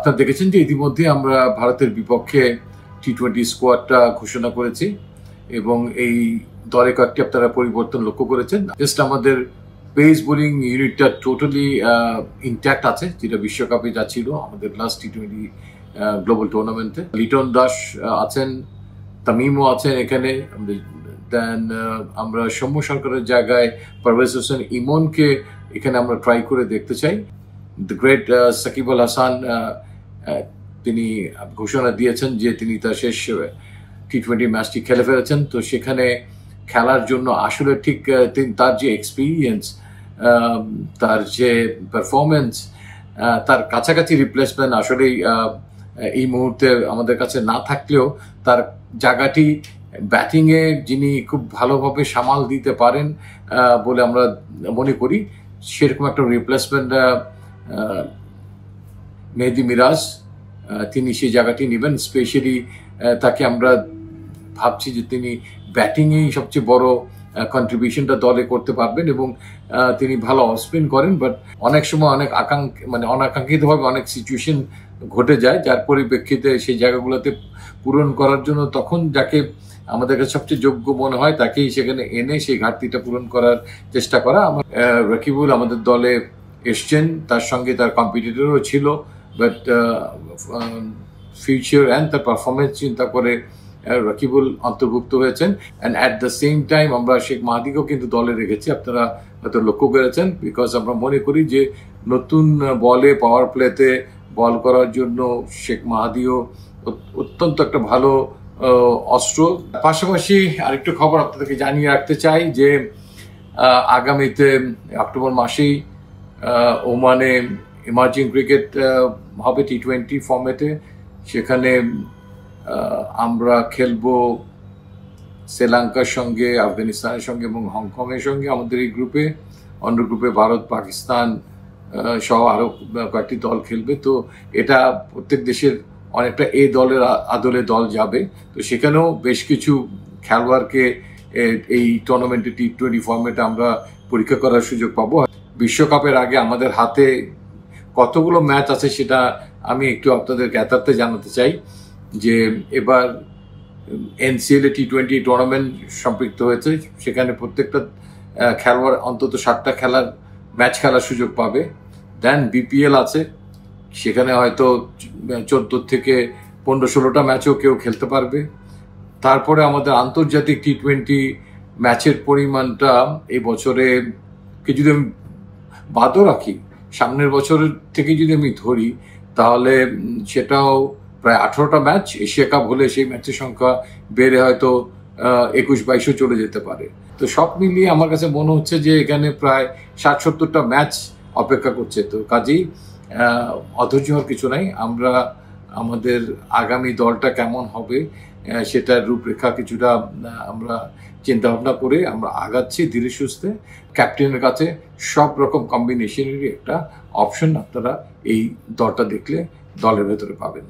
আপনারা দেখেছেন যে ইতিমধ্যে আমরা ভারতের বিপক্ষে টি-20 স্কোয়াডটা ঘোষণা করেছি এবং এই দলে কয়েকটি আপনারা পরিবর্তন লক্ষ্য করেছেন। জাস্ট আমাদের পেস বোলিং ইউনিটটা টোটালি ইনট্যাক্ট আছে, যেটা বিশ্বকাপে যা ছিল আমাদের লাস্ট টি-20 গ্লোবাল টুর্নামেন্টে। লিটন দাস আছেন, তামিমও আছেন এখানে। দেন আমরা সৌম্য সরকারের জায়গায় পারভেজ হোসেন ইমনকে এখানে আমরা ট্রাই করে দেখতে চাই। দ্য গ্রেট সাকিব আল হাসান তিনি ঘোষণা দিয়েছেন যে তিনি তার শেষ টি-20 ম্যাচটি খেলে ফেলেছেন, তো সেখানে খেলার জন্য আসলে ঠিক তার যে এক্সপিরিয়েন্স, তার যে পারফরমেন্স, তার কাছাকাছি রিপ্লেসমেন্ট আসলেই এই মুহূর্তে আমাদের কাছে না থাকলেও তার জায়গাটি ব্যাটিংয়ে যিনি খুব ভালোভাবে সামাল দিতে পারেন বলে আমরা মনে করি, সেরকম একটা রিপ্লেসমেন্ট মেহেদি মিরাজ তিনি সেই জায়গাটি নেবেন। স্পেশালি তাকে আমরা ভাবছি যে তিনি ব্যাটিংয়েই সবচেয়ে বড় কন্ট্রিবিউশনটা দলে করতে পারবেন এবং তিনি ভালো অফ স্পিন করেন, বাট অনেক সময় অনাকাঙ্ক্ষিতভাবে অনেক সিচুয়েশন ঘটে যায়, যার পরিপ্রেক্ষিতে সেই জায়গাগুলোতে পূরণ করার জন্য তখন যাকে আমাদের কাছে সবচেয়ে যোগ্য মনে হয় তাকেই সেখানে এনে সেই ঘাটতিটা পূরণ করার চেষ্টা করা। রাকিবুল আমাদের দলে এসছেন, তার সঙ্গে তার কম্পিটিটরও ছিল, বাট ফিউচার অ্যান্ড তার পারফরমেন্স চিন্তা করে রাকিবুল অন্তর্ভুক্ত হয়েছেন। And at the same time আমরা শেখ মাহাদিকেও কিন্তু দলে রেখেছি, আপনারা হয়তো লক্ষ্য করেছেন, বিকজ আমরা মনে করি যে নতুন বলে পাওয়ার প্লেতে বল করার জন্য শেখ মাহাদিও অত্যন্ত একটা ভালো অস্ত্র। পাশাপাশি আরেকটু খবর আপনাদেরকে জানিয়ে রাখতে চাই যে আগামীতে অক্টোবর মাসেই ওমানে ইমার্জিং ক্রিকেট হবে টি-20 ফর্মেটে। সেখানে আমরা খেলবো শ্রীলঙ্কার সঙ্গে, আফগানিস্তানের সঙ্গে এবং হংকংয়ের সঙ্গে আমাদের এই গ্রুপে। অন্য গ্রুপে ভারত, পাকিস্তান সহ আরও কয়েকটি দল খেলবে। তো এটা প্রত্যেক দেশের অনেকটা এ দলের আদলে দল যাবে, তো সেখানেও বেশ কিছু খেলোয়াড়কে এই টুর্নামেন্টে টি-20 ফর্মেটে আমরা পরীক্ষা করার সুযোগ পাবো। বিশ্বকাপের আগে আমাদের হাতে কতগুলো ম্যাচ আছে সেটা আমি একটু আপনাদের জ্ঞাতার্থে জানাতে চাই যে এবার NCL টি-20 টুর্নামেন্ট সম্পৃক্ত হয়েছে, সেখানে প্রত্যেকটা খেলোয়াড় অন্তত 7টা ম্যাচ খেলার সুযোগ পাবে। দেন BPL আছে, সেখানে হয়তো 14 থেকে 15-16টা ম্যাচও কেউ খেলতে পারবে। তারপরে আমাদের আন্তর্জাতিক টি-20 ম্যাচের পরিমাণটা এই বছরে যদি আমি বাদও রাখি, সামনের বছরের থেকে যদি আমি ধরি, তাহলে সেটাও প্রায় 18টা ম্যাচ। এশিয়া কাপ হলে সেই ম্যাচের সংখ্যা বেড়ে হয়তো 21-22ও চলে যেতে পারে। তো সব মিলিয়ে আমার কাছে মনে হচ্ছে যে এখানে প্রায় 60-70টা ম্যাচ অপেক্ষা করছে। তো কাজেই অধৈর্য হওয়ার কিছু নাই। আমরা আমাদের আগামী দলটা কেমন হবে সেটার রূপরেখা কিছুটা আমরা চিন্তা ভাবনা করে আমরা আগাচ্ছি ধীরে সুস্থে। ক্যাপ্টেনের কাছে সব রকম কম্বিনেশনেরই একটা অপশন আপনারা এই দলটা দেখলে দলের ভেতরে পাবেন।